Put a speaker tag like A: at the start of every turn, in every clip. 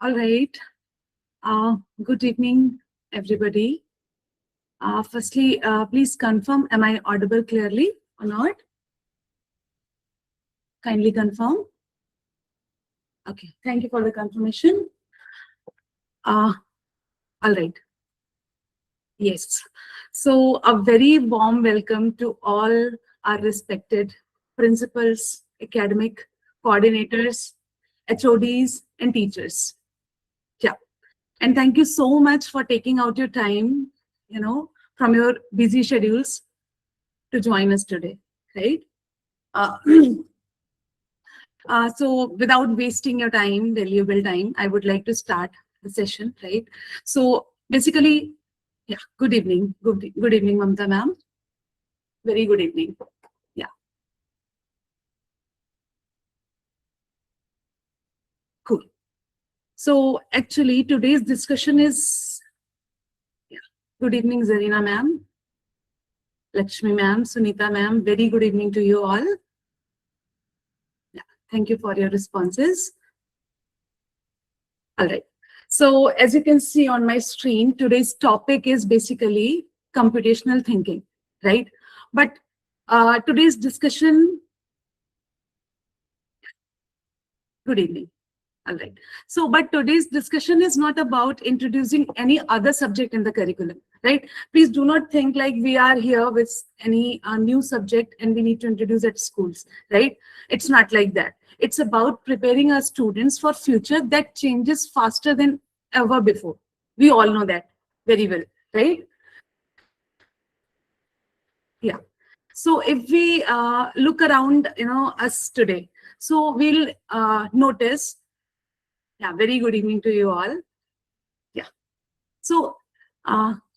A: All right. Good evening, everybody. Firstly, please confirm, am I audible clearly or not? Kindly confirm. Okay, thank you for the confirmation. All right. Yes. So a very warm welcome to all our respected principals, academic coordinators, HODs, and teachers. Yeah. And thank you so much for taking out your time, from your busy schedules to join us today, right? Uh, so without wasting your time, valuable time, I would like to start the session, right? So basically, yeah, good evening. Good evening, Mamta ma'am. Very good evening. Yeah. Cool. So actually, today's discussion is, yeah, good evening, Zarina ma'am, Lakshmi ma'am, Sunita ma'am. Very good evening to you all. Yeah, thank you for your responses. All right. So as you can see on my screen, today's topic is basically computational thinking, right? But today's discussion, good evening. All right. So, but today's discussion is not about introducing any other subject in the curriculum, right? Please do not think like we are here with any new subject and we need to introduce at schools, right? It's not like that. It's about preparing our students for future that changes faster than ever before. We all know that very well, right? Yeah. So if we look around, us today, so we'll notice. Yeah, very good evening to you all. Yeah. So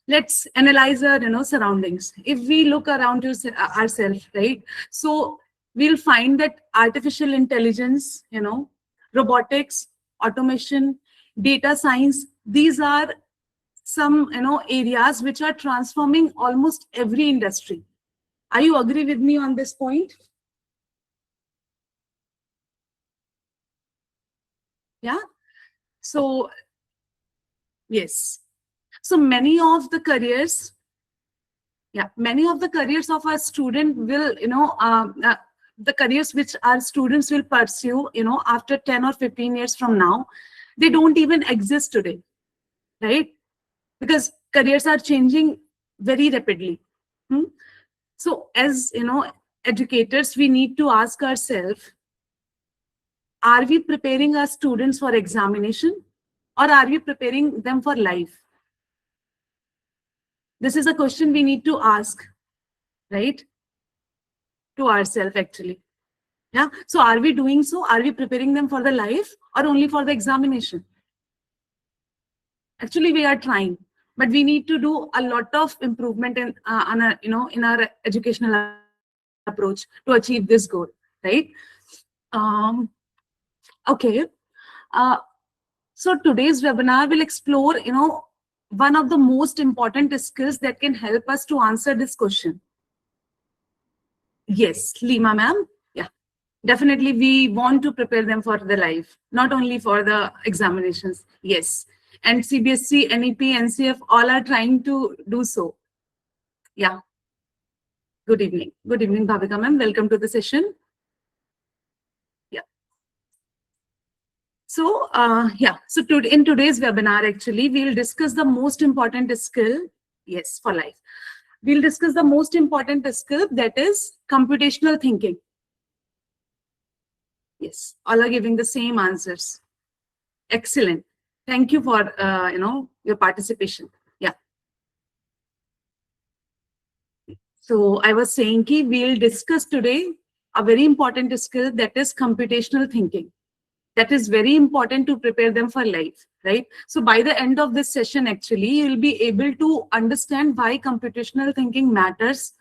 A: let's analyze our, surroundings. If we look around ourselves, right? So we'll find that artificial intelligence, robotics, automation, data science, these are some, areas which are transforming almost every industry. Are you agree with me on this point? Yeah. So yes. So many of the careers, many of the careers of our student will, the careers which our students will pursue, after 10 or 15 years from now, they don't even exist today, right? Because careers are changing very rapidly. So as, educators, we need to ask ourselves, are we preparing our students for examination or are we preparing them for life? This is a question we need to ask, right? To ourselves, actually. Yeah. So are we doing so? Are we preparing them for the life or only for the examination? Actually, we are trying, but we need to do a lot of improvement in, in our educational approach to achieve this goal, right? Okay. So today's webinar will explore, one of the most important skills that can help us to answer this question. Yes, Lima ma'am. Yeah, definitely we want to prepare them for the life, not only for the examinations. Yes, and CBSE, NEP, NCF, all are trying to do so. Yeah. Good evening. Good evening, Bhavika ma'am. Welcome to the session. Yeah. So, so in today's webinar, actually, we'll discuss the most important skill, yes, for life. We'll discuss the most important skill, that is computational thinking. Yes, all are giving the same answers. Excellent. Thank you for, your participation. Yeah. So I was saying that we'll discuss today a very important skill, that is computational thinking. That is very important to prepare them for life, right? So by the end of this session, actually, you'll be able to understand why computational thinking matters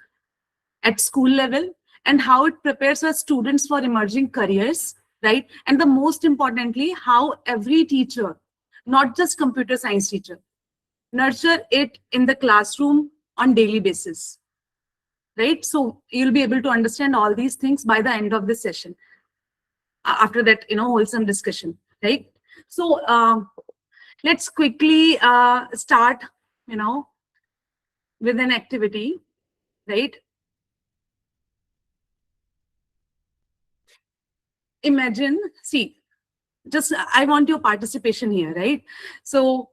A: at school level and how it prepares our students for emerging careers, right? And the most importantly, how every teacher, not just computer science teacher, nurture it in the classroom on daily basis, right? So you'll be able to understand all these things by the end of the session. After that, wholesome discussion, right? So let's quickly start, with an activity, right? Imagine, see, just I want your participation here, right? So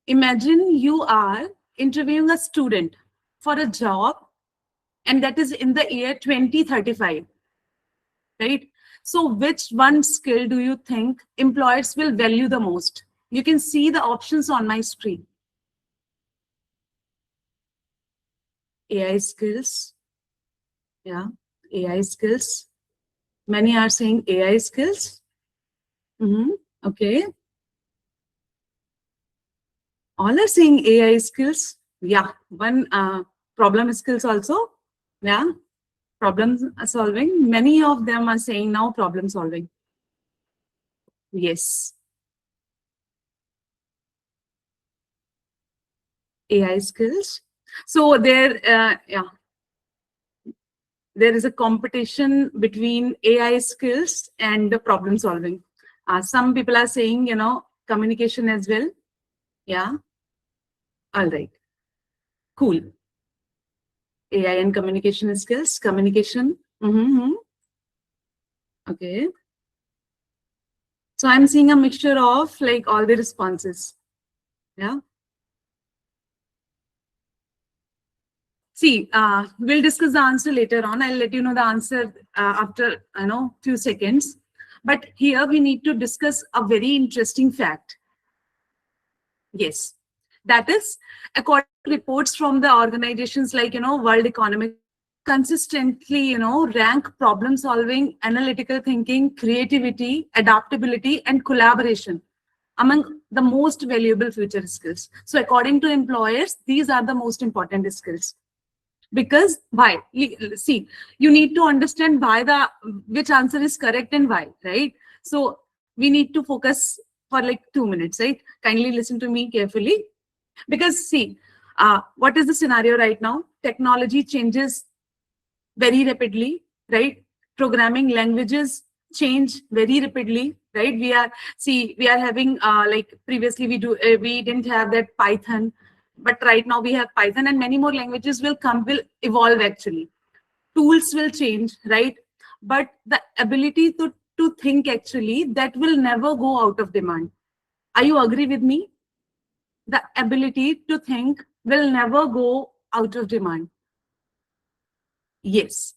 A: imagine you are interviewing a student for a job, and that is in the year 2035, right? So which one skill do you think employers will value the most? You can see the options on my screen. AI skills. Yeah, AI skills. Many are saying AI skills. Okay. All are saying AI skills. Yeah, one problem skills also. Yeah, problem solving. Many of them are saying now problem solving. Yes. AI skills. So there is a competition between AI skills and the problem solving. Some people are saying, communication as well. Yeah. All right. Cool. AI and communication skills. Communication. Okay. So I'm seeing a mixture of like all the responses. Yeah. See, we'll discuss the answer later on. I'll let you know the answer after few seconds. But here we need to discuss a very interesting fact. Yes, that is, according to reports from the organizations like World Economic, consistently rank problem solving, analytical thinking, creativity, adaptability, and collaboration among the most valuable future skills. So according to employers, these are the most important skills. Because why? See, you need to understand why which answer is correct and why, right? So we need to focus for like 2 minutes, right? Kindly listen to me carefully. Because see, what is the scenario right now? Technology changes very rapidly, right? Programming languages change very rapidly, right? We are having like previously we didn't have that Python, but right now we have Python, and many more languages will evolve actually. Tools will change, right? But the ability to think actually, that will never go out of demand. Are you agree with me? The ability to think will never go out of demand. Yes.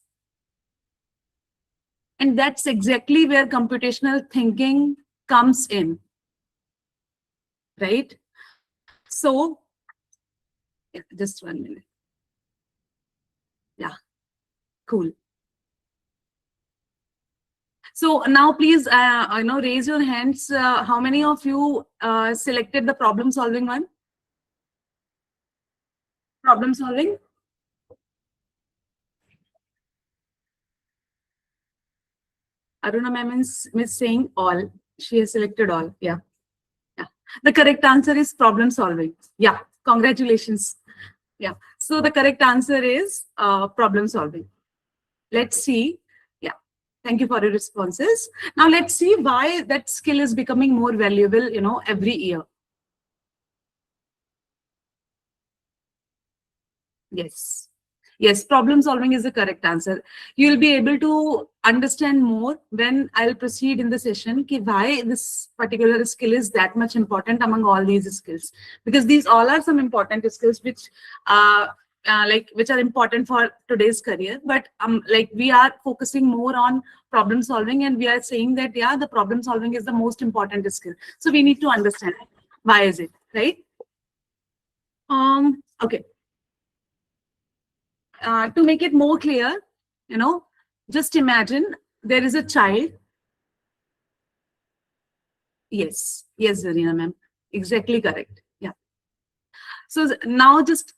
A: And that's exactly where computational thinking comes in, right? So, yeah, just 1 minute. Yeah, cool. So now please, raise your hands. How many of you selected the problem solving one? Problem solving? Aruna ma'am is saying all. She has selected all. Yeah. Yeah. The correct answer is problem solving. Yeah. Congratulations. Yeah. So the correct answer is problem solving. Let's see. Yeah. Thank you for your responses. Now let's see why that skill is becoming more valuable, every year. Yes. Yes, problem solving is the correct answer. You'll be able to understand more when I'll proceed in the session why this particular skill is that much important among all these skills. Because these all are some important skills which which are important for today's career. But like we are focusing more on problem solving, and we are saying that yeah, the problem solving is the most important skill. So we need to understand why is it, right? Okay. To make it more clear, just imagine there is a child. Yes, yes, Zarina ma'am, exactly correct. Yeah. So now just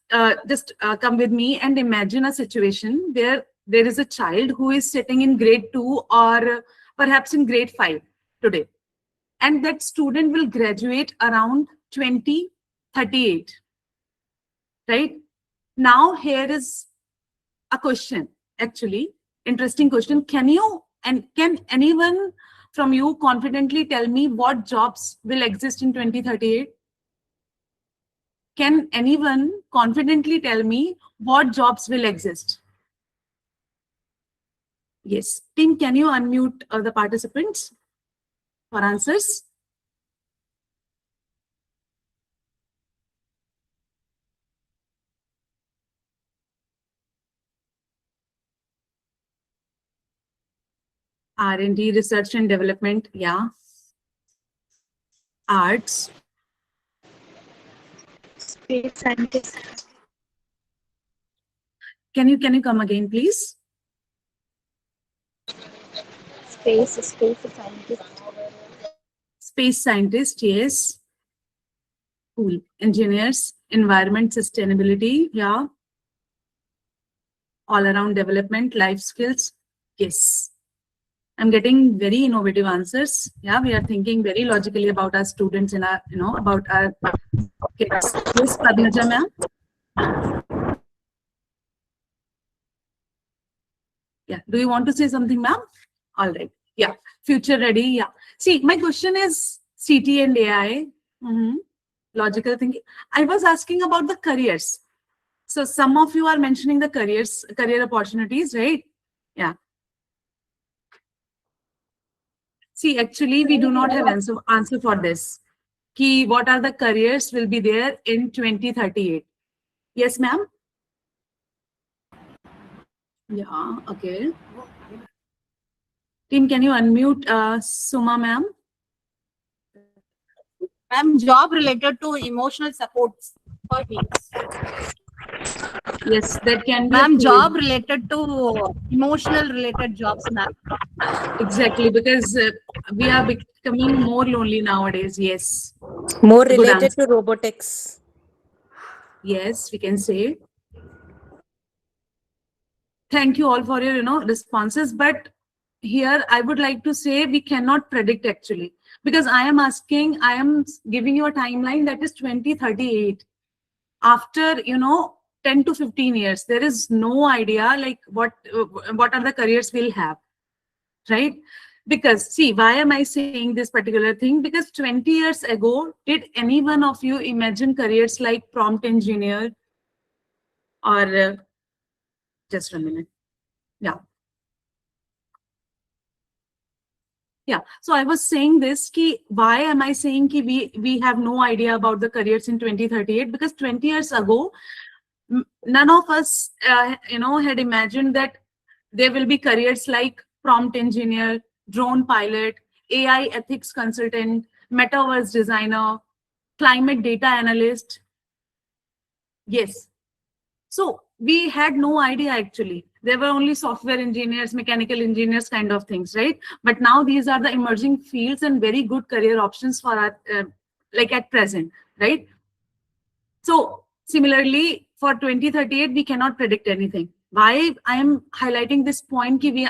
A: come with me and imagine a situation where there is a child who is sitting in grade 2 or perhaps in grade 5 today, and that student will graduate around 2038. Right now, here is a question, actually interesting question. Can anyone from you confidently tell me what jobs will exist in 2038? Can anyone confidently tell me what jobs will exist? Yes. Team, can you unmute the participants for answers? R&D, research and development, yeah. Arts.
B: Space scientist.
A: Can you come again, please?
B: Space scientist.
A: Space scientist, yes. Cool. Engineers, environment, sustainability, yeah. All around development, life skills, yes. I'm getting very innovative answers. Yeah, we are thinking very logically about our students and our, about our kids. Yes, Padmaja ma'am. Yeah. Do you want to say something, ma'am? All right. Yeah. Future ready. Yeah. See, my question is CT and AI. Logical thinking. I was asking about the careers. So some of you are mentioning the career opportunities, right? Yeah. See, actually, we do not have answer for this. Ki, what are the careers will be there in 2038? Yes, ma'am? Yeah, okay. Team, can you unmute Suma, ma'am?
C: Ma'am, job related to emotional supports for teens.
A: Yes, that can be a
C: Ma'am, job
A: field.
C: related to emotional related jobs, ma'am.
A: Exactly, because we are becoming more lonely nowadays. Yes.
D: More
A: A good
D: related
A: answer.
D: to robotics.
A: Yes, we can say. Thank you all for your, responses. But here I would like to say we cannot predict actually, because I am giving you a timeline that is 2038. After, 10 to 15 years, there is no idea like what are the careers we'll have, right? Because see, why am I saying this particular thing? Because 20 years ago, did any one of you imagine careers like prompt engineer or just a minute? Yeah. Yeah. So I was saying this ki why am I saying ki we have no idea about the careers in 2038? Because 20 years ago, none of us had imagined that there will be careers like prompt engineer, drone pilot, AI ethics consultant, metaverse designer, climate data analyst. Yes. So we had no idea actually. There were only software engineers, mechanical engineers kind of things, right? But now these are the emerging fields and very good career options for our, like at present, right? So similarly, for 2038, we cannot predict anything. Why I am highlighting this point? Ki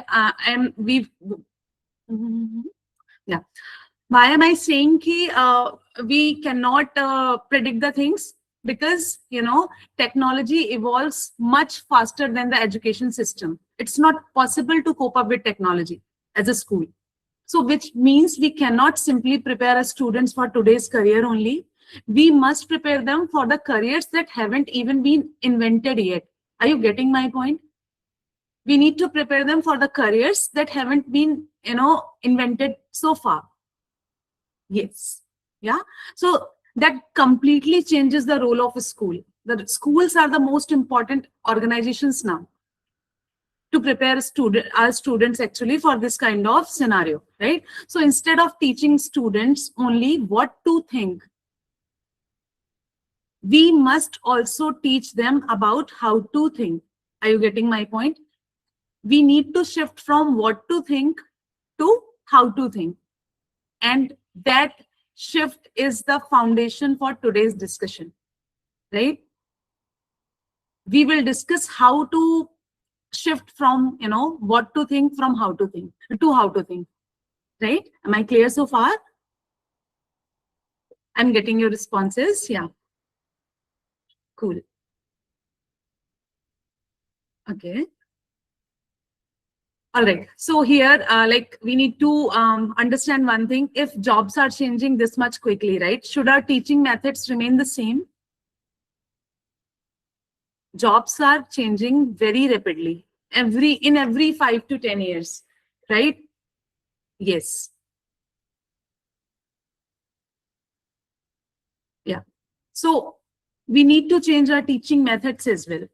A: yeah. Why am I saying ki we cannot predict the things? Because technology evolves much faster than the education system. It's not possible to cope up with technology as a school. So which means we cannot simply prepare our students for today's career only. We must prepare them for the careers that haven't even been invented yet. Are you getting my point? We need to prepare them for the careers that haven't been, invented so far. Yes. Yeah. So that completely changes the role of a school. The schools are the most important organizations now to prepare our students actually for this kind of scenario, right? So instead of teaching students only what to think, we must also teach them about how to think. Are you getting my point? We need to shift from what to think to how to think. And that shift is the foundation for today's discussion, right? We will discuss how to shift from, what to think from how to think to how to think, right? Am I clear so far? I'm getting your responses. Yeah. Cool. Okay. All right. So here, like we need to understand one thing. If jobs are changing this much quickly, right? Should our teaching methods remain the same? Jobs are changing very rapidly. In every 5 to 10 years, right? Yes. Yeah. So we need to change our teaching methods as well,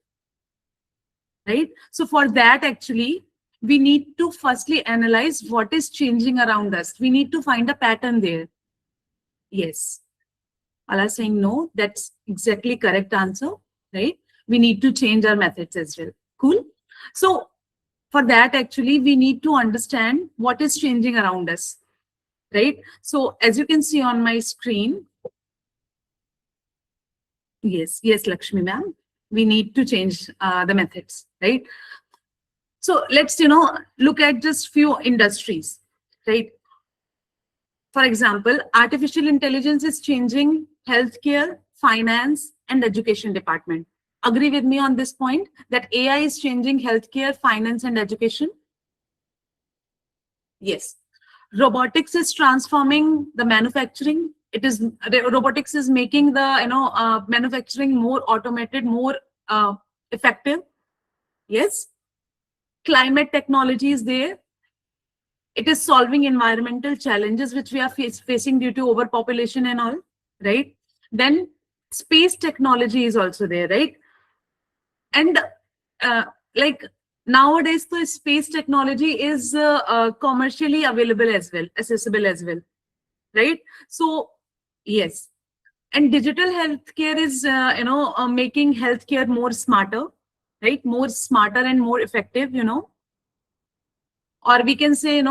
A: right? So for that, actually, we need to firstly analyze what is changing around us. We need to find a pattern there. Yes. All are saying no, that's exactly correct answer, right? We need to change our methods as well. Cool. So for that, actually, we need to understand what is changing around us, right? So as you can see on my screen, yes, Lakshmi ma'am, we need to change the methods, right? So let's, look at just few industries, right? For example, artificial intelligence is changing healthcare, finance, and education department. Agree with me on this point that AI is changing healthcare, finance, and education? Yes. Robotics is transforming the manufacturing. Robotics is making the manufacturing more automated, more effective. Yes. Climate technology is there. It is solving environmental challenges which we are facing due to overpopulation and all, right? Then space technology is also there, right? And like nowadays, the space technology is commercially available as well, accessible as well, right? So yes, and digital healthcare is making healthcare more smarter, right? More smarter and more effective, or we can say,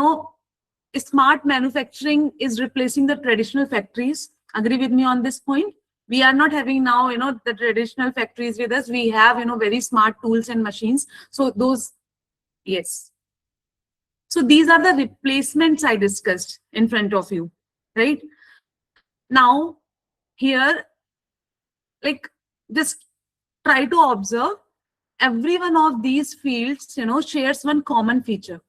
A: smart manufacturing is replacing the traditional factories. Agree with me on this point? We are not having now, the traditional factories with us. We have, very smart tools and machines. So those, yes. So these are the replacements I discussed in front of you, right? Now, here, like, just try to observe every one of these fields, shares one common feature.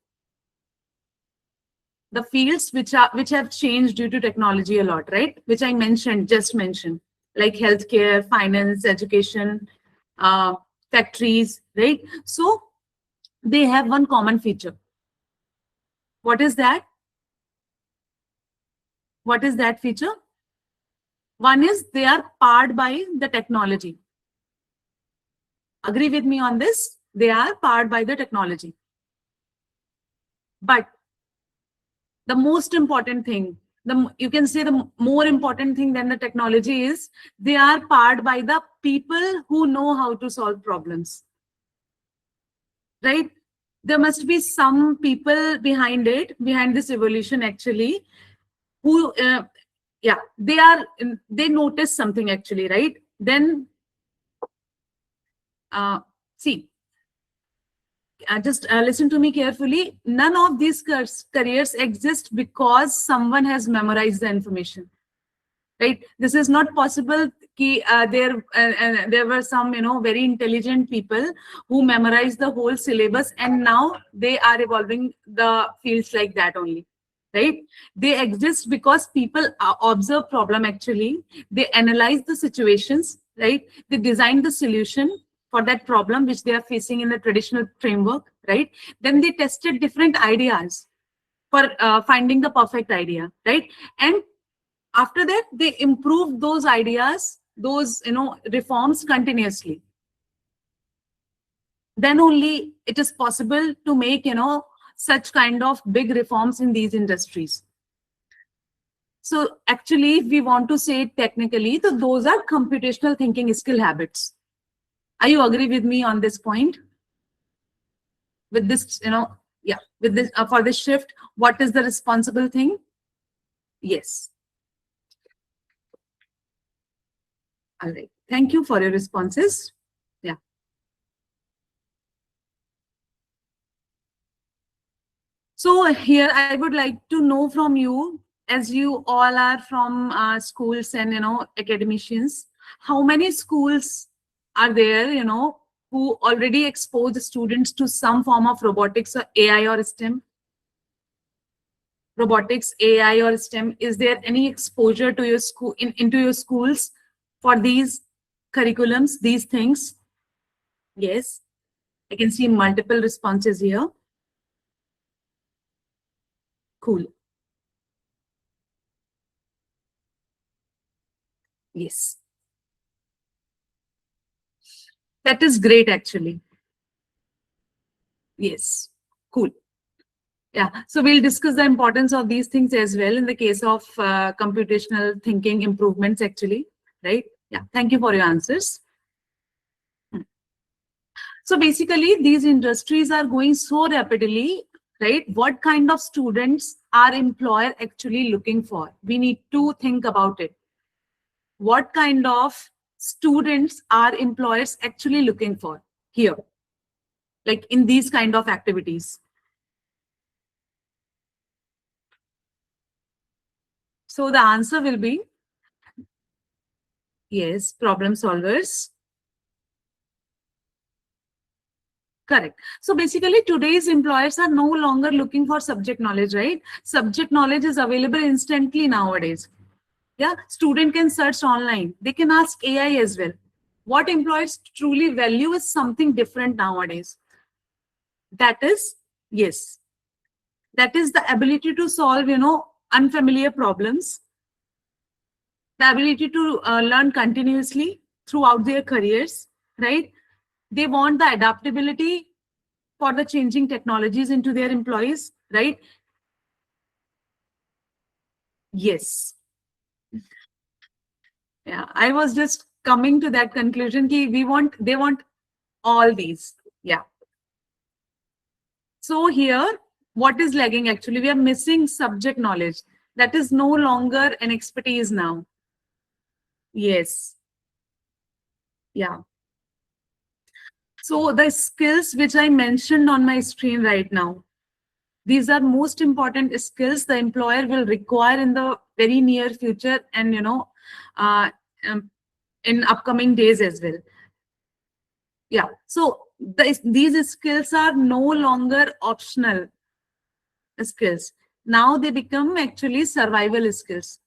A: The fields which have changed due to technology a lot, right? Which I just mentioned, like healthcare, finance, education, factories, right? So they have one common feature. What is that? What is that feature? One is they are powered by the technology. Agree with me on this? They are powered by the technology. But the most important thing, you can say the more important thing than the technology is they are powered by the people who know how to solve problems, right? There must be some people behind this evolution actually, who yeah, they notice something actually, right? Then see, just listen to me carefully. None of these careers exist because someone has memorized the information, right? This is not possible. There were some, very intelligent people who memorized the whole syllabus, and now they are evolving the fields like that only, right? They exist because people observe problem actually. They analyze the situations, right? They design the solution for that problem which they are facing in the traditional framework, right? Then they tested different ideas for finding the perfect idea, right? And after that, they improve those ideas, those, reforms continuously. Then only it is possible to make, such kind of big reforms in these industries. So actually, if we want to say it technically, so those are computational thinking skill habits. Are you agree with me on this point? With this, yeah, with this, for this shift, what is the responsible thing? Yes. All right. Thank you for your responses. Yeah. So here I would like to know from you, as you all are from schools and, academicians, how many schools are there, who already expose students to some form of robotics or AI or STEM? Robotics, AI, or STEM? Is there any exposure to your school into your schools for these curriculums, these things? Yes, I can see multiple responses here. Cool. Yes. That is great, actually. Yes. Cool. Yeah. So we'll discuss the importance of these things as well in the case of computational thinking improvements, actually. Right? Yeah. Thank you for your answers. So basically, these industries are going so rapidly, right? What kind of students are employer actually looking for? We need to think about it. What kind of students are employers actually looking for here, like in these kind of activities? So the answer will be yes, problem solvers. Correct. So basically, today's employers are no longer looking for subject knowledge, right? Subject knowledge is available instantly nowadays. Yeah, student can search online. They can ask AI as well. What employers truly value is something different nowadays. That is, yes, that is the ability to solve, unfamiliar problems, the ability to learn continuously throughout their careers, right? They want the adaptability for the changing technologies into their employees, right? Yes. Yeah, I was just coming to that conclusion ki they want all these. Yeah. So here, what is lagging actually? We are missing subject knowledge. That is no longer an expertise now. Yes. Yeah. So the skills which I mentioned on my screen right now, these are most important skills the employer will require in the very near future and, uh, um, in upcoming days as well. Yeah. So these skills are no longer optional skills. Now they become actually survival skills.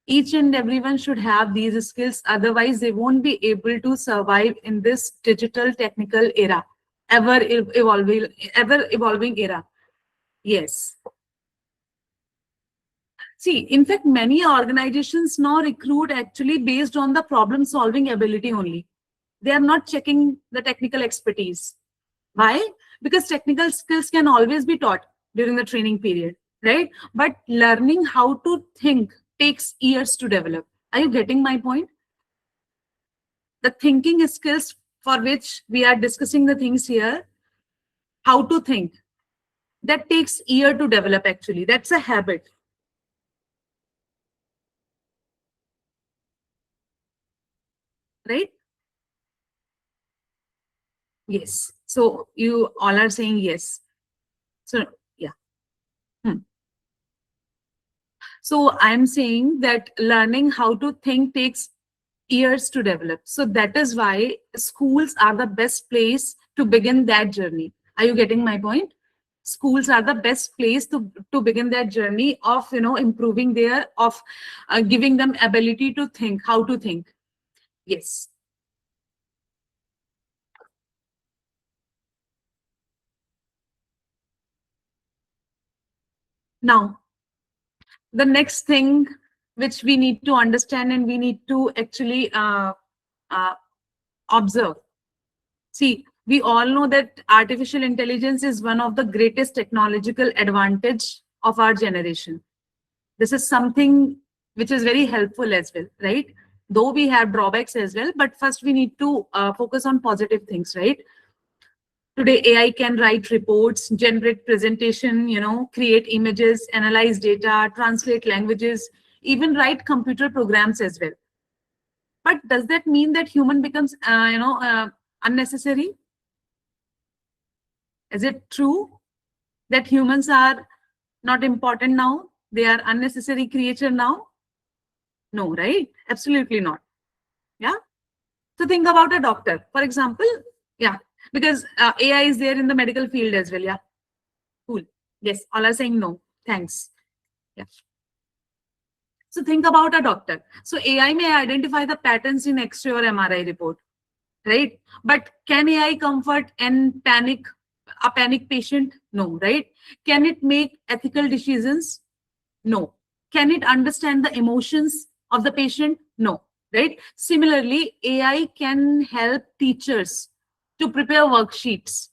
A: Each and everyone should have these skills. Otherwise, they won't be able to survive in this digital technical era, ever evolving era. Yes. See, in fact, many organizations now recruit actually based on the problem solving ability only. They are not checking the technical expertise. Why? Because technical skills can always be taught during the training period, right? But learning how to think takes years to develop. Are you getting my point? The thinking skills for which we are discussing the things here, how to think, that takes year to develop actually. That's a habit, right? Yes. So you all are saying yes. So yeah. Hmm. So I'm saying that learning how to think takes years to develop. So that is why schools are the best place to begin that journey. Are you getting my point? Schools are the best place to begin that journey of improving their of giving them ability to think, how to think. Yes. Now, the next thing which we need to understand and we need to actually uh, observe. See, we all know that artificial intelligence is one of the greatest technological advantage of our generation. This is something which is very helpful as well, right? Though we have drawbacks as well, but first we need to focus on positive things, right? Today, AI can write reports, generate presentation, create images, analyze data, translate languages, even write computer programs as well. But does that mean that human becomes, unnecessary? Is it true that humans are not important now? They are unnecessary creature now? No, right? Absolutely not. Yeah. So think about a doctor, for example. Yeah. Because AI is there in the medical field as well. Yeah, cool. Yes, all are saying no. Thanks. Yeah. So think about a doctor. So AI may identify the patterns in X-ray or MRI report, right? But can AI comfort and a panic patient? No, right? Can it make ethical decisions? No. Can it understand the emotions of the patient? No, right? Similarly, AI can help teachers to prepare worksheets,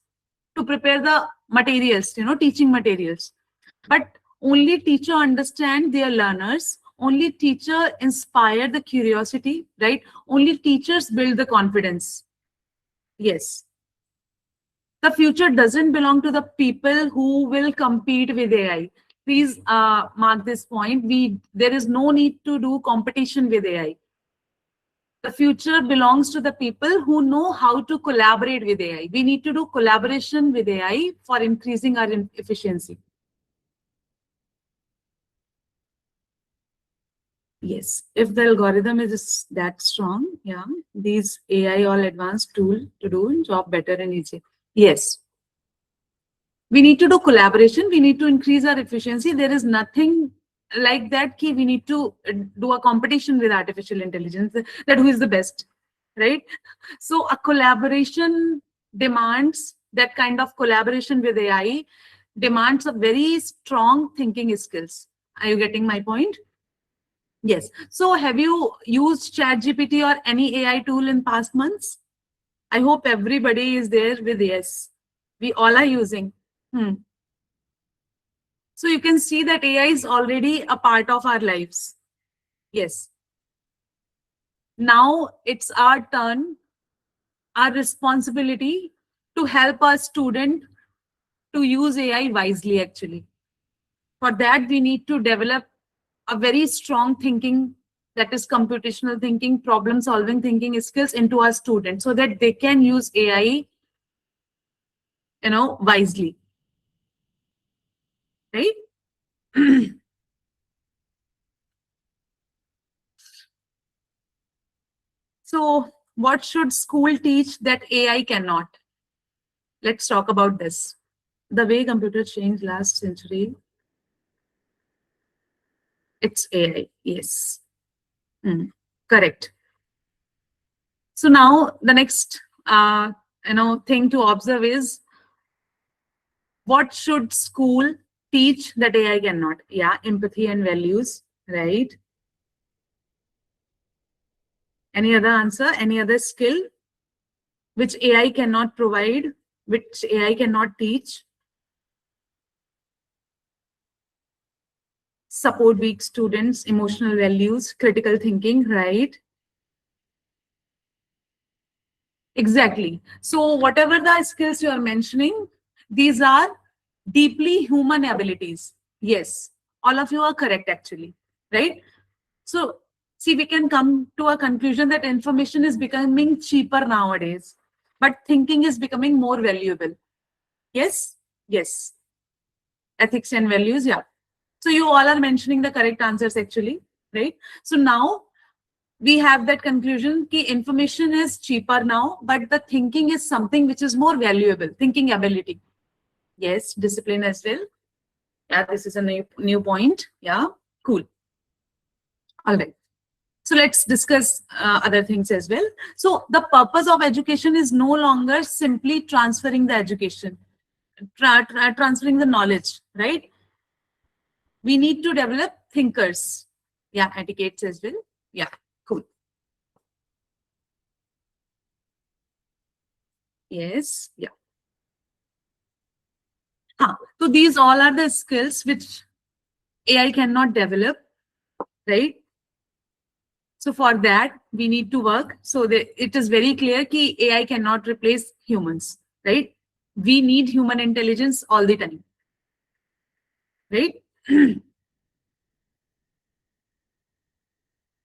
A: to prepare the materials, teaching materials. But only teacher understand their learners, only teacher inspire the curiosity, right? Only teachers build the confidence. Yes. The future doesn't belong to the people who will compete with AI. Please mark this point. There is no need to do competition with AI. The future belongs to the people who know how to collaborate with AI. We need to do collaboration with AI for increasing our efficiency. Yes, if the algorithm is that strong, yeah, these AI all advanced tool to do job better and easier. Yes. We need to do collaboration. We need to increase our efficiency. There is nothing like that key. We need to do a competition with artificial intelligence, that who is the best, right? So a collaboration demands, that kind of collaboration with AI demands a very strong thinking skills. Are you getting my point? Yes. So have you used ChatGPT or any AI tool in past months? I hope everybody is there with yes. We all are using. So you can see that AI is already a part of our lives. Yes. Now it's our turn, our responsibility to help our student to use AI wisely, actually. For that, we need to develop a very strong thinking, that is computational thinking, problem solving thinking skills into our students so that they can use AI, wisely. Right? So what should school teach that AI cannot? Let's talk about this. The way computers changed last century, it's AI. Yes. Correct. So now the next thing to observe is, what should school teach that AI cannot? Yeah, empathy and values, right? Any other answer? Any other skill which AI cannot provide, which AI cannot teach? Support weak students, emotional values, critical thinking, right? Exactly. So whatever the skills you are mentioning, these are deeply human abilities. Yes, all of you are correct, actually, right? So see, we can come to a conclusion that information is becoming cheaper nowadays, but thinking is becoming more valuable. Yes? Yes. Ethics and values, yeah. So you all are mentioning the correct answers, actually, right? So now we have that conclusion that information is cheaper now, but the thinking is something which is more valuable, thinking ability. Yes, discipline as well. Yeah, this is a new point. Yeah, cool. All right. So let's discuss other things as well. So the purpose of education is no longer simply transferring the education, transferring the knowledge, right? We need to develop thinkers. Yeah, educates as well. Yeah, cool. Yes, yeah. So these all are the skills which AI cannot develop, right? So for that, we need to work. So it is very clear that AI cannot replace humans, right? We need human intelligence all the time, right?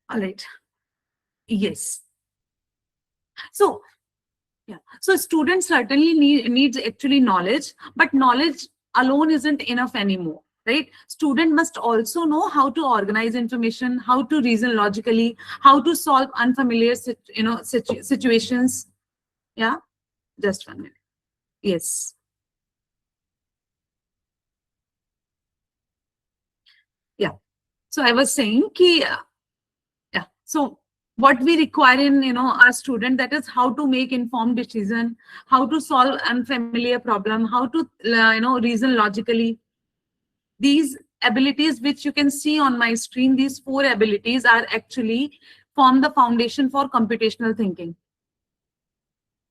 A: All right. Yes. So yeah. So students certainly needs actually knowledge, but knowledge alone isn't enough anymore, right? Student must also know how to organize information, how to reason logically, how to solve unfamiliar situations. Yeah, just 1 minute. Yes. Yeah. So I was saying ki, yeah. So what we require in, our student, that is how to make informed decision, how to solve unfamiliar problem, how to, reason logically. These abilities which you can see on my screen, these 4 abilities are actually form the foundation for computational thinking.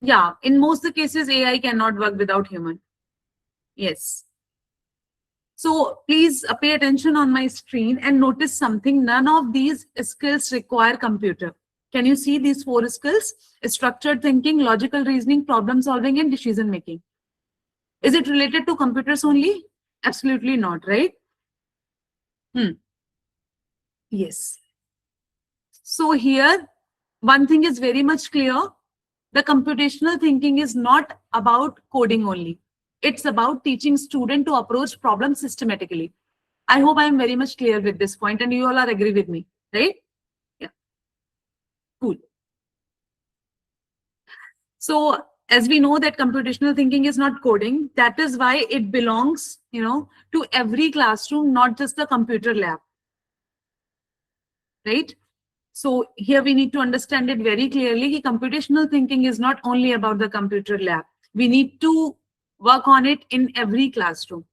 A: Yeah, in most the cases, AI cannot work without human. Yes. So please pay attention on my screen and notice something. None of these skills require computer. Can you see these 4 skills? Structured thinking, logical reasoning, problem solving, and decision making. Is it related to computers only? Absolutely not, right? Yes. So here, one thing is very much clear. The computational thinking is not about coding only. It's about teaching students to approach problems systematically. I hope I am very much clear with this point and you all are agree with me, right? Yeah, cool. So as we know that computational thinking is not coding, that is why it belongs, to every classroom, not just the computer lab, right? So here we need to understand it very clearly. Computational thinking is not only about the computer lab. We need to work on it in every classroom,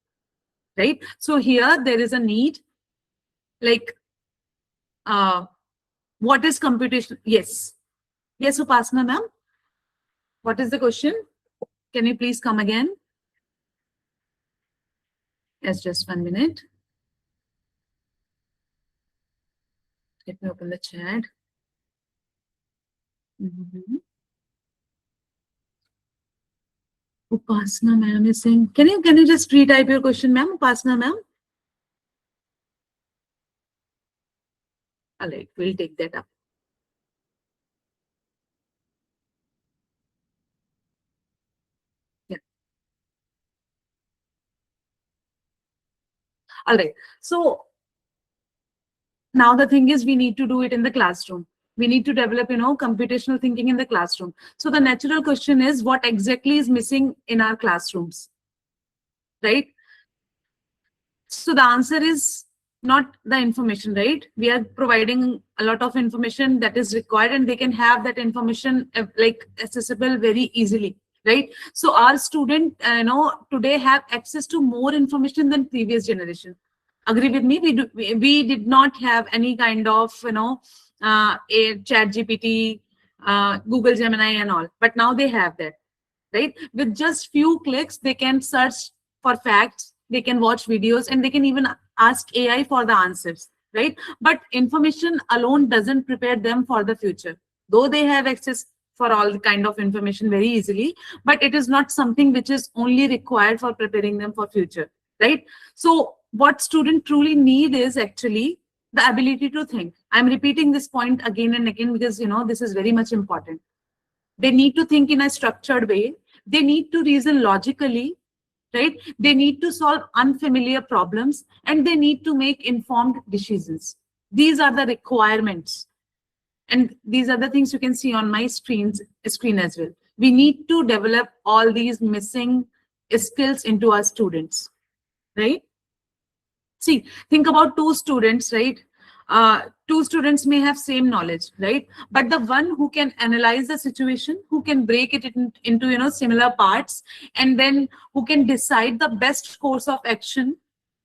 A: right? So here there is a need, like, what is computation? Yes. Yes, Upasana ma'am. What is the question? Can you please come again? Yes, just 1 minute. Let me open the chat. Upasana ma'am is saying, can you just retype your question, ma'am? Upasana ma'am. All right, we'll take that up. Yeah. All right. So now the thing is, we need to do it in the classroom. We need to develop, computational thinking in the classroom. So the natural question is, what exactly is missing in our classrooms, right? So the answer is not the information, right? We are providing a lot of information that is required and they can have that information like accessible very easily, right? So our student, today have access to more information than previous generation. Agree with me? We did not have any kind of, a chat GPT, Google Gemini and all, but now they have that, right? With just few clicks, they can search for facts, they can watch videos, and they can even ask AI for the answers, right? But information alone doesn't prepare them for the future. Though they have access for all the kind of information very easily, but it is not something which is only required for preparing them for future, right? So what students truly need is actually the ability to think. I'm repeating this point again and again because, this is very much important. They need to think in a structured way. They need to reason logically, right? They need to solve unfamiliar problems and they need to make informed decisions. These are the requirements. And these are the things you can see on my screen as well. We need to develop all these missing skills into our students, right? See, think about 2 students, right? 2 students may have same knowledge, right? But the one who can analyze the situation, who can break it into similar parts, and then who can decide the best course of action,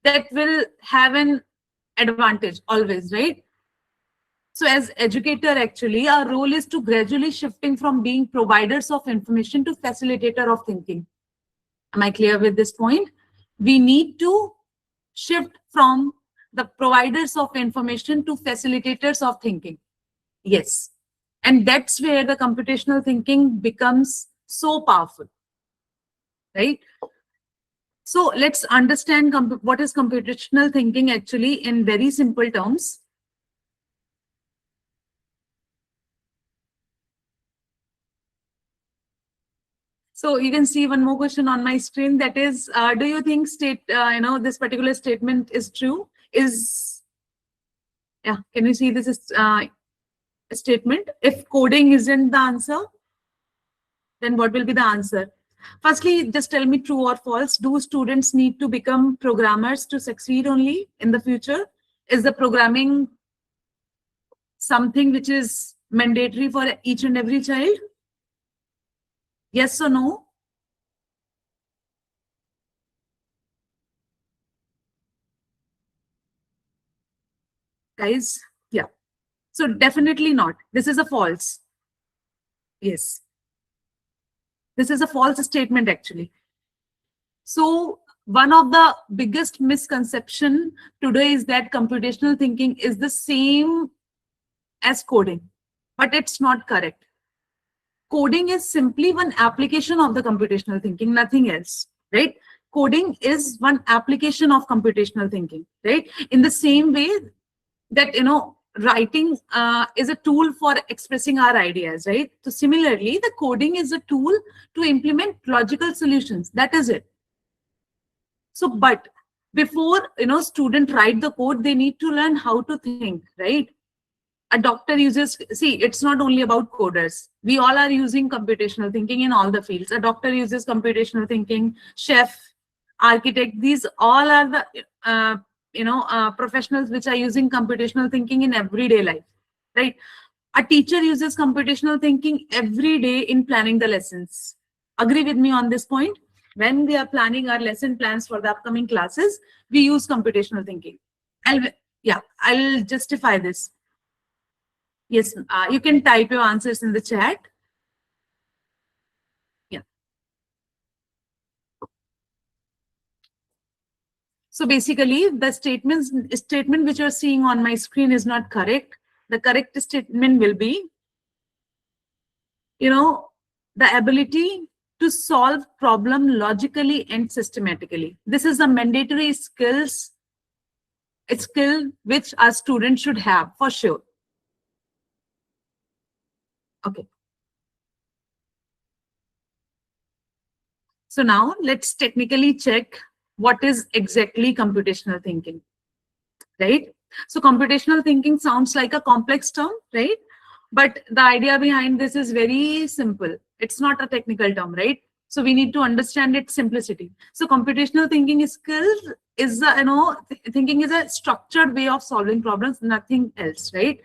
A: that will have an advantage always, right? So as educator, actually, our role is to gradually shifting from being providers of information to facilitator of thinking. Am I clear with this point? We need to shift from the providers of information to facilitators of thinking. Yes. And that's where the computational thinking becomes so powerful, right? So let's understand what is computational thinking actually in very simple terms. So you can see one more question on my screen, that is, do you think this particular statement is true? Yeah, can you see this is statement? If coding isn't the answer, then what will be the answer? Firstly, just tell me true or false. Do students need to become programmers to succeed only in the future? Is the programming something which is mandatory for each and every child? Yes or no? Guys, yeah. So definitely not. This is a false. Yes. This is a false statement actually. So one of the biggest misconception today is that computational thinking is the same as coding, but it's not correct. Coding is simply one application of the computational thinking, nothing else, right? Coding is one application of computational thinking, right? In the same way that, writing is a tool for expressing our ideas, right? So similarly, the coding is a tool to implement logical solutions. That is it. So, but before, student write the code, they need to learn how to think, right? A doctor uses, see, it's not only about coders. We all are using computational thinking in all the fields. A doctor uses computational thinking, chef, architect, these all are the, professionals which are using computational thinking in everyday life, right? A teacher uses computational thinking every day in planning the lessons. Agree with me on this point? When we are planning our lesson plans for the upcoming classes, we use computational thinking. I'll justify this. Yes, you can type your answers in the chat. Yeah. So basically, the statement which you're seeing on my screen is not correct. The correct statement will be, the ability to solve problem logically and systematically. This is a mandatory skill which our students should have for sure. Okay. So now let's technically check what is exactly computational thinking, right? So computational thinking sounds like a complex term, right? But the idea behind this is very simple. It's not a technical term, right? So we need to understand its simplicity. So computational thinking is thinking is a structured way of solving problems, nothing else, right?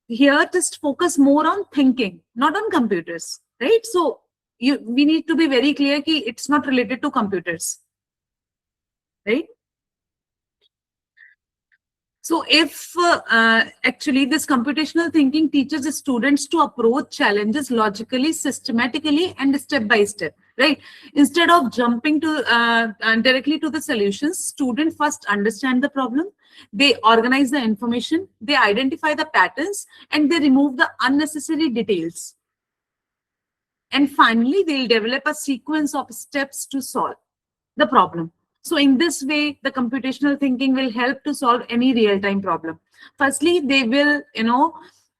A: Here, just focus more on thinking, not on computers, right? So we need to be very clear that it's not related to computers, right? So if actually this computational thinking teaches the students to approach challenges logically, systematically, and step by step, right? Instead of jumping to directly to the solutions, students first understand the problem, they organize the information, they identify the patterns, and they remove the unnecessary details. And finally, they'll develop a sequence of steps to solve the problem. So in this way, the computational thinking will help to solve any real-time problem. Firstly, they will,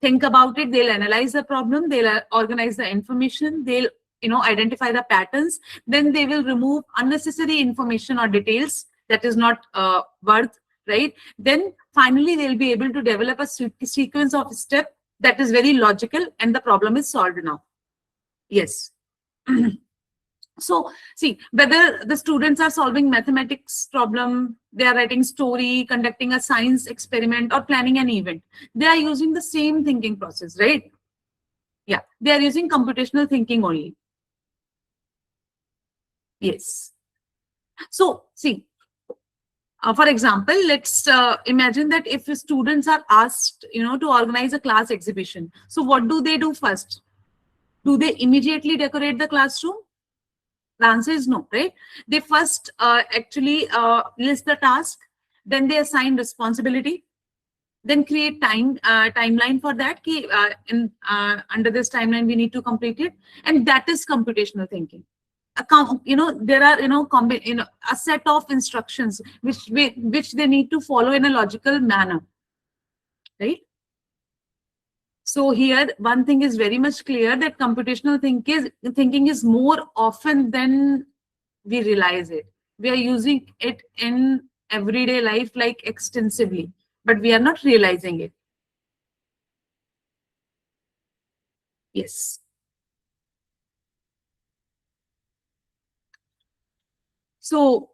A: think about it. They'll analyze the problem. They'll organize the information. They'll, identify the patterns. Then they will remove unnecessary information or details that is not worth, right? Then finally, they'll be able to develop a sequence of steps that is very logical, and the problem is solved now. Yes. So see, whether the students are solving mathematics problem, they are writing story, conducting a science experiment, or planning an event, they are using the same thinking process, right? Yeah, they are using computational thinking only. Yes. So see, for example, let's imagine that if students are asked, to organize a class exhibition. So what do they do first? Do they immediately decorate the classroom? The answer is no, right? They first actually list the task, then they assign responsibility, then create timeline for that. Under this timeline, we need to complete it, and that is computational thinking. There are a set of instructions which they need to follow in a logical manner, right? So here, one thing is very much clear, that computational thinking is more often than we realize it. We are using it in everyday life, like extensively, but we are not realizing it. Yes. So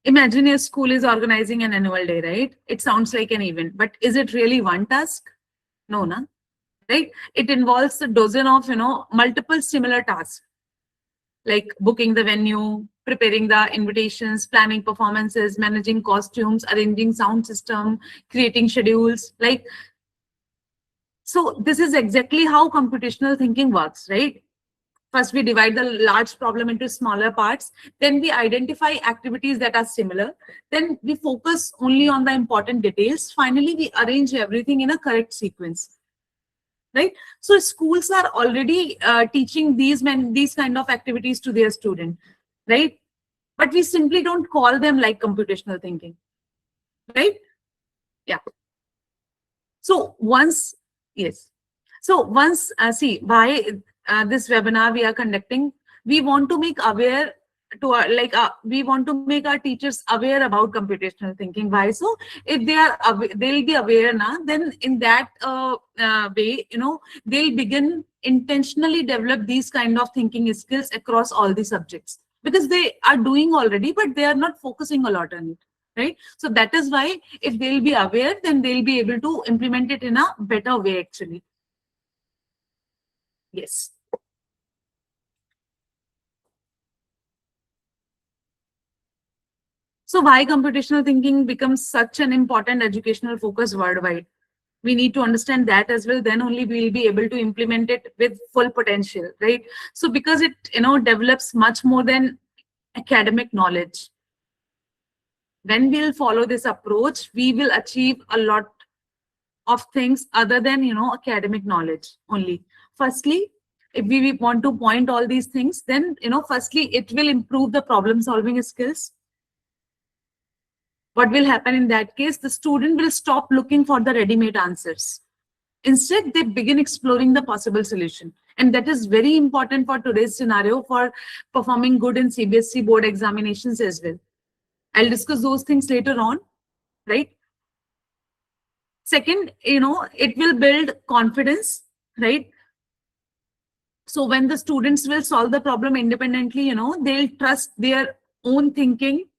A: imagine your school is organizing an annual day, right? It sounds like an event, but is it really one task? No, na? Right? It involves a dozen of, multiple similar tasks, like booking the venue, preparing the invitations, planning performances, managing costumes, arranging sound system, creating schedules. Like, so this is exactly how computational thinking works, right? First, we divide the large problem into smaller parts. Then we identify activities that are similar. Then we focus only on the important details. Finally, we arrange everything in a correct sequence. Right? So schools are already teaching these kind of activities to their students, right? But we simply don't call them like computational thinking, right? Yeah. So once, yes. So once, see, why this webinar we are conducting, we want to make aware to our, we want to make our teachers aware about computational thinking. Why? So if they are they'll be aware now, then in that way, they'll begin intentionally develop these kind of thinking skills across all the subjects, because they are doing already, but they are not focusing a lot on it. Right? So that is why if they'll be aware, then they'll be able to implement it in a better way, actually. Yes. So why computational thinking becomes such an important educational focus worldwide? We need to understand that as well. Then only we'll be able to implement it with full potential, right? So because it, develops much more than academic knowledge. When we'll follow this approach, we will achieve a lot of things other than, academic knowledge only. Firstly, if we want to point all these things, then, firstly, it will improve the problem solving skills. What will happen in that case? The student will stop looking for the ready-made answers. Instead, they begin exploring the possible solution. And that is very important for today's scenario for performing good in CBSE board examinations as well. I'll discuss those things later on, right? Second, it will build confidence, right? So when the students will solve the problem independently, they'll trust their own thinking.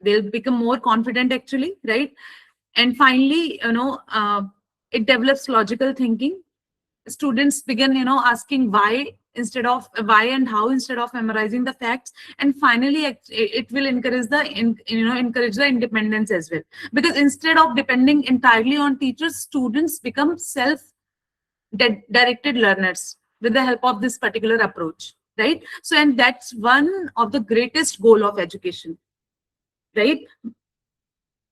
A: They'll become more confident, actually, right? And finally, it develops logical thinking. Students begin, asking why and how instead of memorizing the facts. And finally, it will encourage the independence as well. Because instead of depending entirely on teachers, students become self-directed learners with the help of this particular approach, right? So, and that's one of the greatest goal of education, right?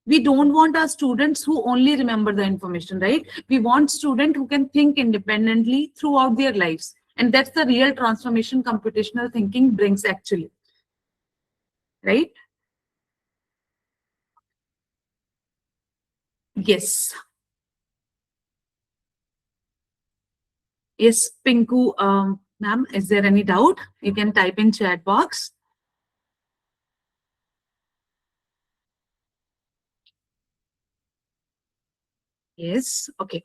A: We don't want our students who only remember the information, right? We want students who can think independently throughout their lives. And that's the real transformation computational thinking brings, actually. Right? Yes. Yes, Pinku, ma'am, is there any doubt? You can type in chat box. Yes, okay.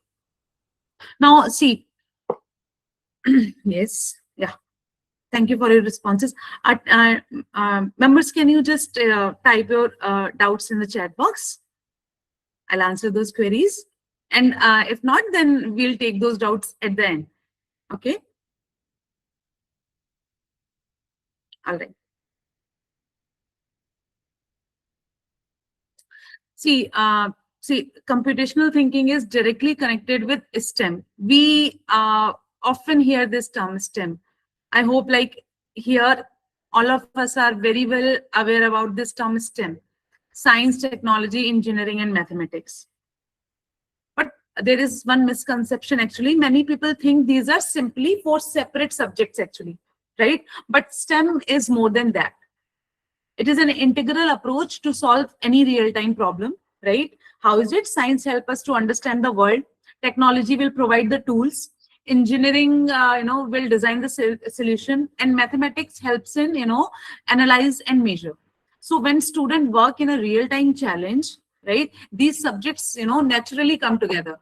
A: Now, see, yes, yeah. Thank you for your responses. Members, can you just type your doubts in the chat box? I'll answer those queries. And if not, then we'll take those doubts at the end. Okay? All right. See, computational thinking is directly connected with STEM. We often hear this term STEM. I hope like here, all of us are very well aware about this term STEM: science, technology, engineering, and mathematics. But there is one misconception, actually. Many people think these are simply four separate subjects, actually, right? But STEM is more than that. It is an integral approach to solve any real-time problem, right? How is it? Science helps us to understand the world. Technology will provide the tools. Engineering, will design the solution, and mathematics helps in, analyze and measure. So when students work in a real-time challenge, right, these subjects, naturally come together.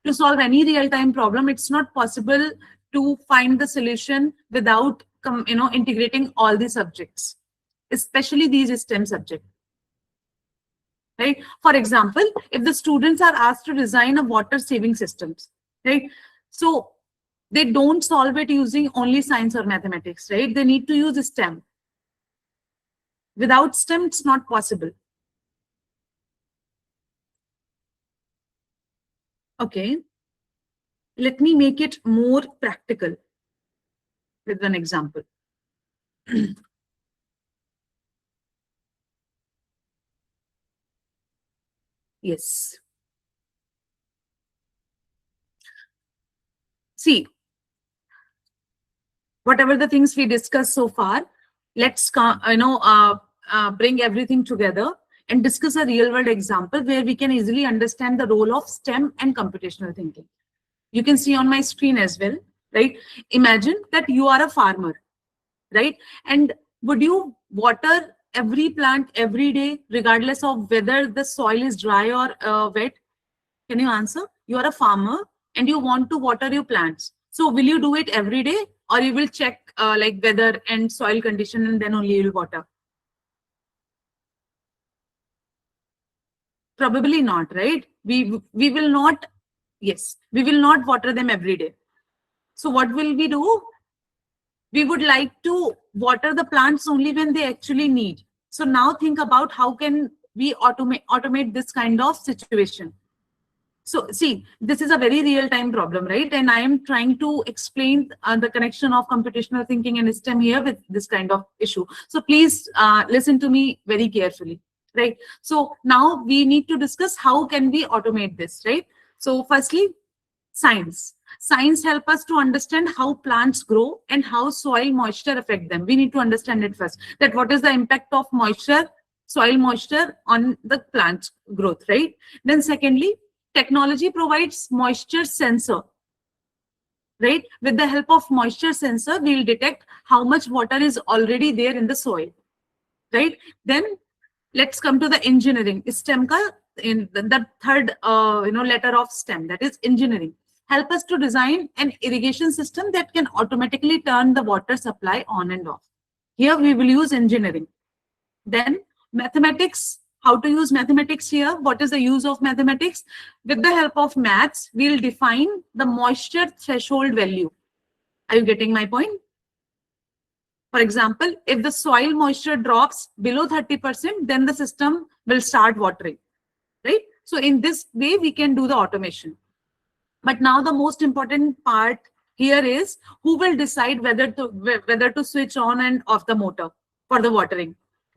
A: To solve any real-time problem, it's not possible to find the solution without integrating all the subjects, especially these STEM subjects. Right? For example, if the students are asked to design a water saving systems, right? So they don't solve it using only science or mathematics, right? They need to use STEM. Without STEM, it's not possible. Okay. Let me make it more practical with an example. Yes. See, whatever the things we discussed so far, let's bring everything together and discuss a real world example where we can easily understand the role of STEM and computational thinking. You can see on my screen as well, right? Imagine that you are a farmer, right? And would you water every plant every day, regardless of whether the soil is dry or wet? Can you answer? You are a farmer and you want to water your plants. So will you do it every day, or you will check like weather and soil condition and then only you will water? Probably not, right? We will not, yes, we will not water them every day. So what will we do? We would like to water the plants only when they actually need. So now think about how can we automate this kind of situation. So see, this is a very real-time problem, right? And I am trying to explain the connection of computational thinking and STEM here with this kind of issue. So please listen to me very carefully, right? So now we need to discuss how can we automate this, right? So firstly, science. Science help us to understand how plants grow and how soil moisture affect them. We need to understand it first, that what is the impact of moisture, soil moisture on the plant growth, right? Then secondly, technology provides moisture sensor, right? With the help of moisture sensor, we'll detect how much water is already there in the soil, right? Then let's come to the engineering. STEM ka in the third letter of STEM, that is engineering. Help us to design an irrigation system that can automatically turn the water supply on and off. Here we will use engineering. Then mathematics, how to use mathematics here. What is the use of mathematics? With the help of maths, we'll define the moisture threshold value. Are you getting my point? For example, if the soil moisture drops below 30%, then the system will start watering, right? So in this way, we can do the automation. But now the most important part here is who will decide whether to switch on and off the motor for the watering.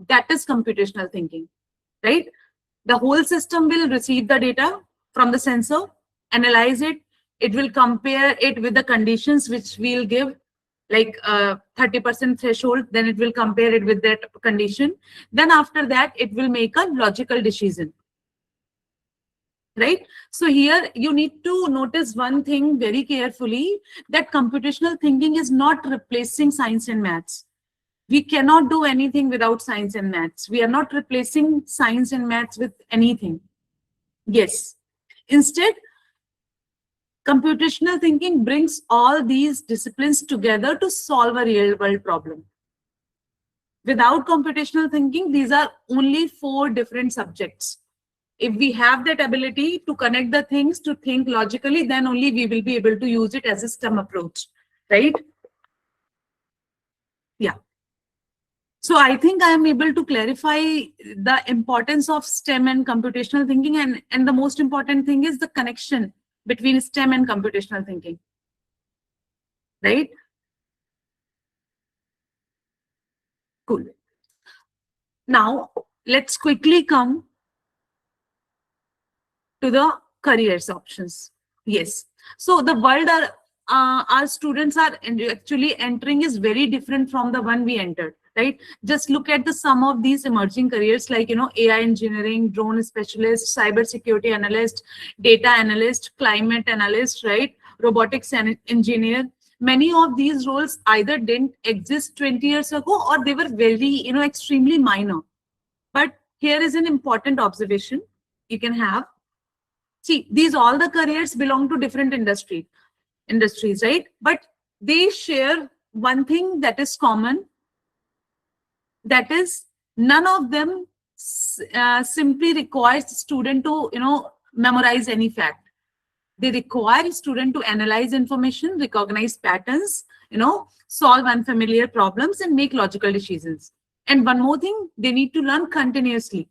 A: That is computational thinking, right? The whole system will receive the data from the sensor, analyze it. It will compare it with the conditions which we'll give, like 30% threshold. Then it will compare it with that condition. Then after that, it will make a logical decision. Right? So here you need to notice one thing very carefully, that computational thinking is not replacing science and maths. We cannot do anything without science and maths. We are not replacing science and maths with anything. Yes. Instead, computational thinking brings all these disciplines together to solve a real world problem. Without computational thinking, these are only 4 different subjects. If we have that ability to connect the things, to think logically, then only we will be able to use it as a STEM approach, right? Yeah. So I think I am able to clarify the importance of STEM and computational thinking, and the most important thing is the connection between STEM and computational thinking, right? Cool. Now, let's quickly come to the careers options. Yes. So the world our students are actually entering is very different from the one we entered, right? Just look at the sum of these emerging careers, like, AI engineering, drone specialist, cyber security analyst, data analyst, climate analyst, right? Robotics engineer. Many of these roles either didn't exist 20 years ago, or they were very, extremely minor. But here is an important observation you can have. See, these all the careers belong to different industries, right? But they share one thing that is common, that is none of them simply requires student to memorize any fact. They require student to analyze information, recognize patterns, solve unfamiliar problems, and make logical decisions. And one more thing, they need to learn continuously,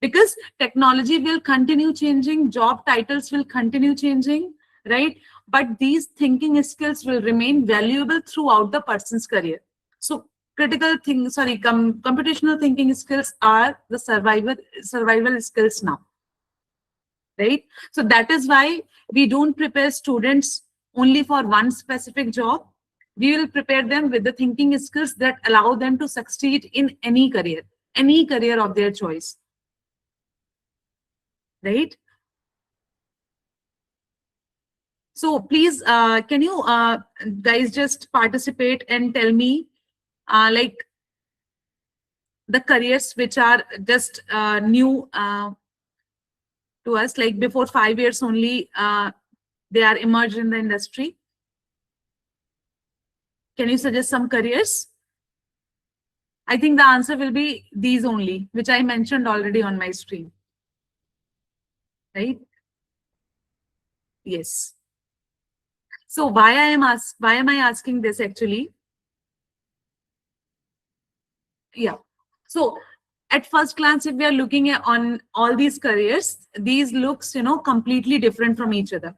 A: because technology will continue changing, job titles will continue changing, right? But these thinking skills will remain valuable throughout the person's career. So computational thinking skills are the survival skills now, right? So that is why we don't prepare students only for one specific job. We will prepare them with the thinking skills that allow them to succeed in any career of their choice, right? So please, can you guys just participate and tell me like the careers which are just new to us, like before 5 years only, they are emerged in the industry. Can you suggest some careers? I think the answer will be these only, which I mentioned already on my screen, right? Yes. So why am I asking this actually? Yeah. So at first glance, if we are looking at on all these careers, these looks completely different from each other.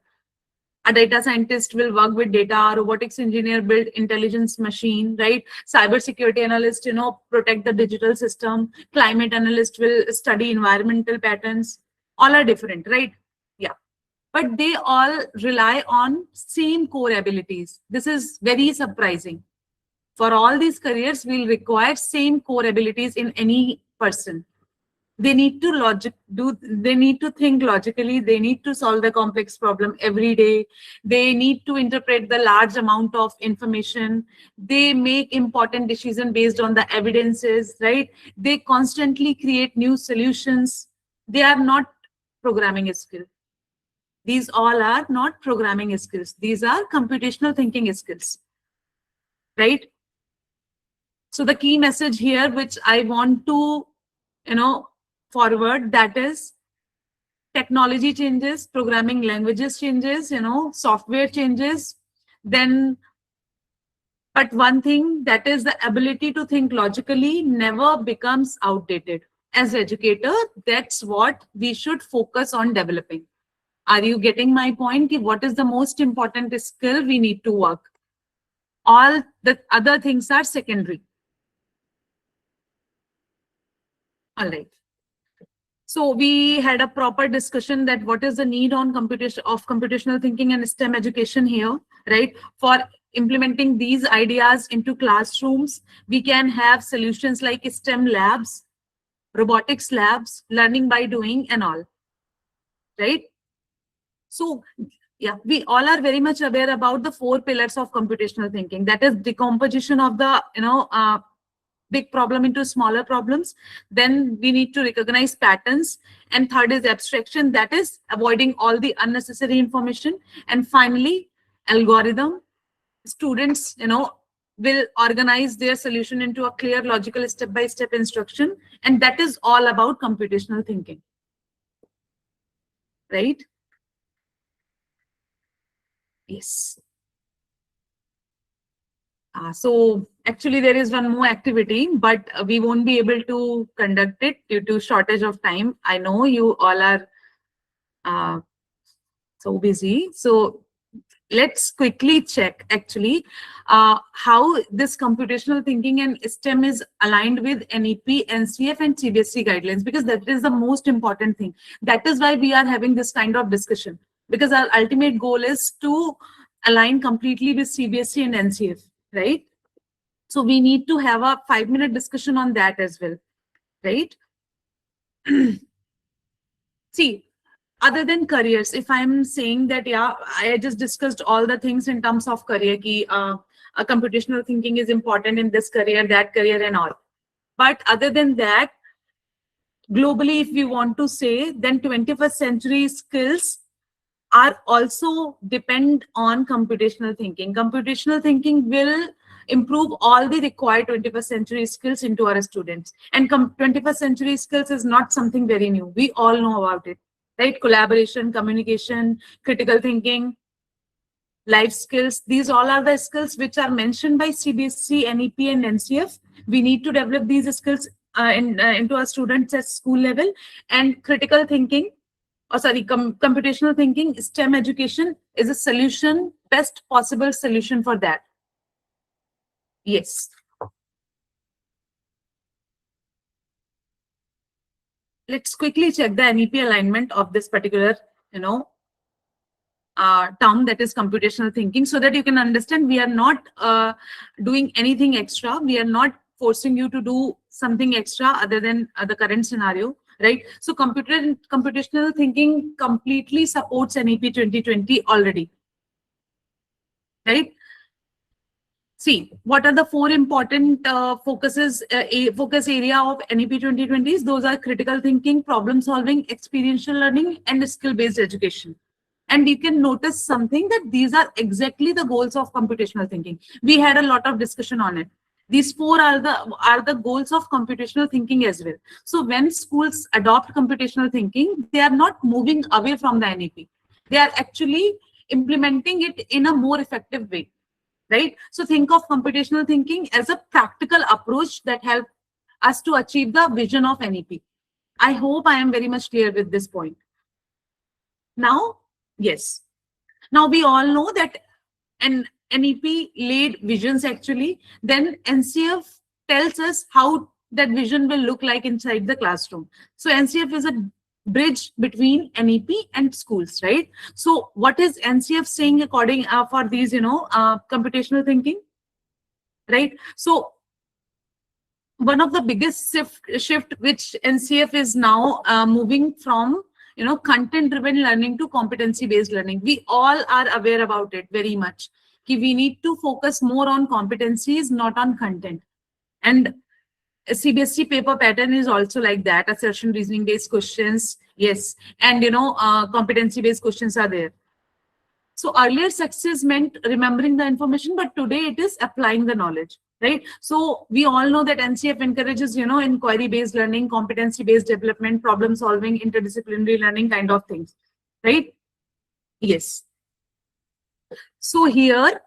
A: A data scientist will work with data, robotics engineer build intelligence machine, right? Cybersecurity analyst, protect the digital system. Climate analyst will study environmental patterns. All are different, right? Yeah. But they all rely on same core abilities. This is very surprising. For all these careers, we'll require same core abilities in any person. They need to think logically. They need to solve the complex problem every day. They need to interpret the large amount of information. They make important decisions based on the evidences, right? They constantly create new solutions. They are not programming skills. These all are not programming skills. These are computational thinking skills, right? So the key message here, which I want to, forward, that is technology changes, programming languages changes, software changes. Then, but one thing, that is the ability to think logically, never becomes outdated. As educator, that's what we should focus on developing. Are you getting my point? What is the most important skill we need to work? All the other things are secondary. All right. So we had a proper discussion that what is the need on computational thinking and STEM education here, right? For implementing these ideas into classrooms, we can have solutions like STEM labs, robotics labs, learning by doing, and all, right? So yeah, we all are very much aware about the 4 pillars of computational thinking. That is decomposition of the big problem into smaller problems. Then we need to recognize patterns. And third is abstraction, that is avoiding all the unnecessary information. And finally, algorithm. Students, will organize their solution into a clear, logical, step-by-step instruction. And that is all about computational thinking, right? Yes. So actually there is one more activity, but we won't be able to conduct it due to shortage of time. I know you all are so busy. So let's quickly check actually how this computational thinking and STEM is aligned with NEP, NCF, and CBSE guidelines, because that is the most important thing. That is why we are having this kind of discussion, because our ultimate goal is to align completely with CBSE and NCF, right? So we need to have a 5-minute discussion on that as well, right? See, other than careers, if I'm saying that, yeah, I just discussed all the things in terms of career, computational thinking is important in this career, that career, and all. But other than that, globally, if we want to say, then 21st century skills are also depend on computational thinking. Computational thinking will improve all the required 21st century skills into our students. And 21st century skills is not something very new. We all know about it, right? Collaboration, communication, critical thinking, life skills. These all are the skills which are mentioned by CBSE, NEP, and NCF. We need to develop these skills into our students at school level. And critical thinking, computational thinking, STEM education is a solution, best possible solution for that. Yes. Let's quickly check the NEP alignment of this particular, term, that is computational thinking, so that you can understand we are not doing anything extra. We are not forcing you to do something extra other than the current scenario, right? So computational thinking completely supports NEP 2020 already, right? See, what are the four important focus area of NEP 2020s? Those are critical thinking, problem solving, experiential learning, and skill-based education. And you can notice something, that these are exactly the goals of computational thinking. We had a lot of discussion on it. These four are the goals of computational thinking as well. So when schools adopt computational thinking, they are not moving away from the NEP. They are actually implementing it in a more effective way, right? So think of computational thinking as a practical approach that helps us to achieve the vision of NEP. I hope I am very much clear with this point. Now, yes. Now we all know that an NEP laid visions actually, then NCF tells us how that vision will look like inside the classroom. So NCF is a bridge between NEP and schools, right? So what is NCF saying according for these, computational thinking, right? So one of the biggest shift which NCF is now moving from, content driven learning to competency based learning. We all are aware about it very much. We need to focus more on competencies, not on content. And CBSE paper pattern is also like that. Assertion reasoning based questions, yes, and competency based questions are there. So earlier success meant remembering the information, but today it is applying the knowledge, right? So we all know that NCF encourages, inquiry based learning, competency based development, problem solving, interdisciplinary learning kind of things, right? Yes. So here,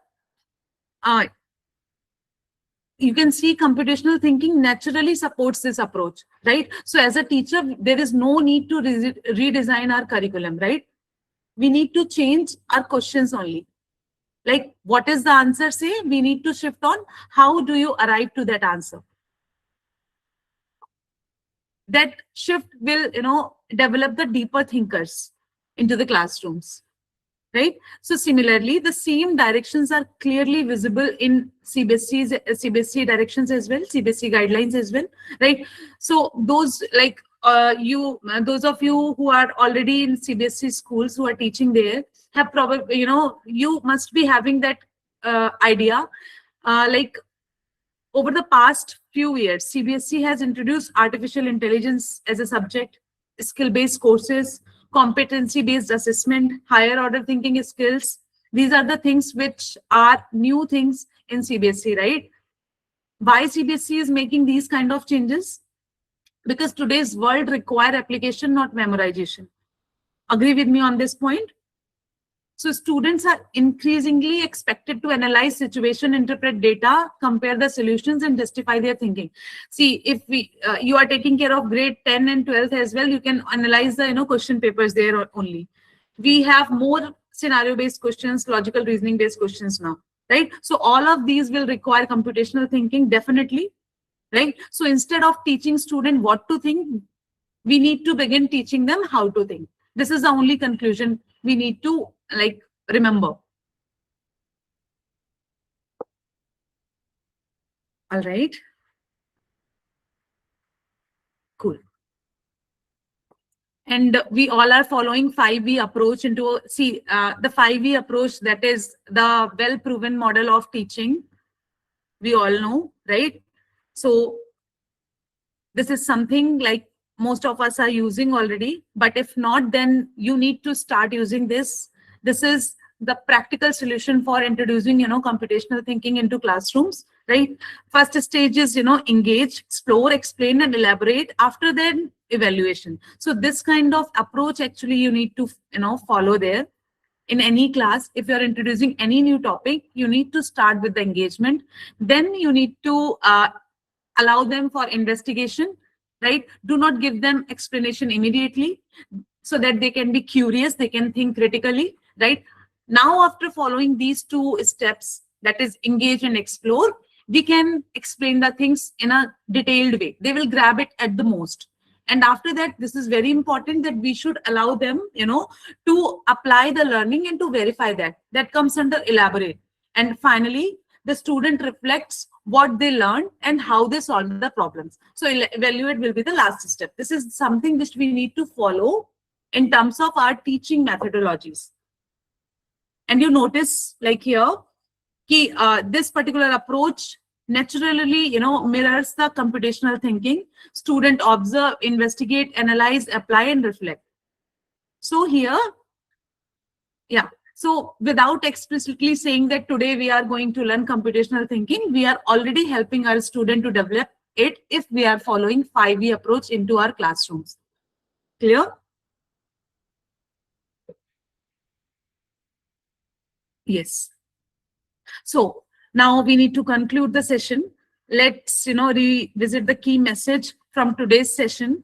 A: you can see computational thinking naturally supports this approach, right? So as a teacher, there is no need to redesign our curriculum, right? We need to change our questions only. Like, what is the answer say? We need to shift on how do you arrive to that answer. That shift will, develop the deeper thinkers into the classrooms, right? So similarly, the same directions are clearly visible in CBSE directions as well, CBSE guidelines as well, right? So those those of you who are already in CBSE schools who are teaching there have probably, you must be having that idea. Like over the past few years, CBSE has introduced artificial intelligence as a subject, skill-based courses, competency-based assessment, higher order thinking skills. These are the things which are new things in CBSE, right? Why CBSE is making these kind of changes? Because today's world require application, not memorization. Agree with me on this point? So students are increasingly expected to analyze situation, interpret data, compare the solutions, and justify their thinking. See, if you are taking care of grade 10 and 12th as well, you can analyze the question papers there only. We have more scenario-based questions, logical reasoning-based questions now, right? So all of these will require computational thinking, definitely, right? So instead of teaching student what to think, we need to begin teaching them how to think. This is the only conclusion we need to remember. All right. Cool. And we all are following 5V approach into, the 5V approach, that is the well-proven model of teaching. We all know, right? So this is something like most of us are using already, but if not, then you need to start using this. This is the practical solution for introducing, computational thinking into classrooms, right? First stage is, engage, explore, explain, and elaborate. After then, evaluation. So this kind of approach actually you need to, follow there. In any class, if you're introducing any new topic, you need to start with the engagement. Then you need to allow them for investigation, right? Do not give them explanation immediately, so that they can be curious, they can think critically, right? Now, after following these two steps, that is engage and explore, we can explain the things in a detailed way. They will grab it at the most. And after that, this is very important that we should allow them, to apply the learning and to verify that. That comes under elaborate. And finally, the student reflects what they learned and how they solve the problems. So evaluate will be the last step. This is something which we need to follow in terms of our teaching methodologies. And you notice, like here, this particular approach naturally, mirrors the computational thinking. Student observe, investigate, analyze, apply, and reflect. So here, yeah. So without explicitly saying that today we are going to learn computational thinking, we are already helping our student to develop it if we are following 5E approach into our classrooms. Clear? Yes. So now we need to conclude the session. Let's, revisit the key message from today's session.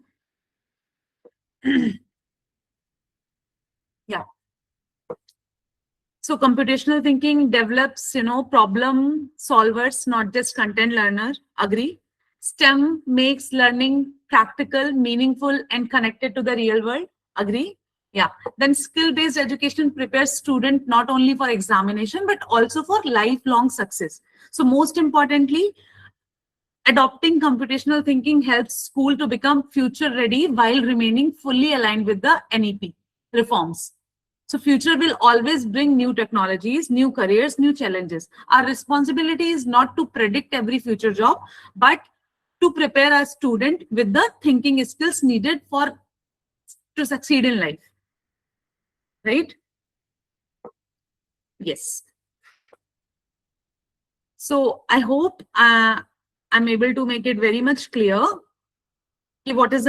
A: Yeah. So computational thinking develops, problem solvers, not just content learner. Agree? STEM makes learning practical, meaningful, and connected to the real world. Agree? Yeah. Then skill-based education prepares student not only for examination, but also for lifelong success. So most importantly, adopting computational thinking helps school to become future ready while remaining fully aligned with the NEP reforms. So future will always bring new technologies, new careers, new challenges. Our responsibility is not to predict every future job, but to prepare a student with the thinking skills needed to succeed in life. Right? Yes. So I hope I'm able to make it very much clear what is the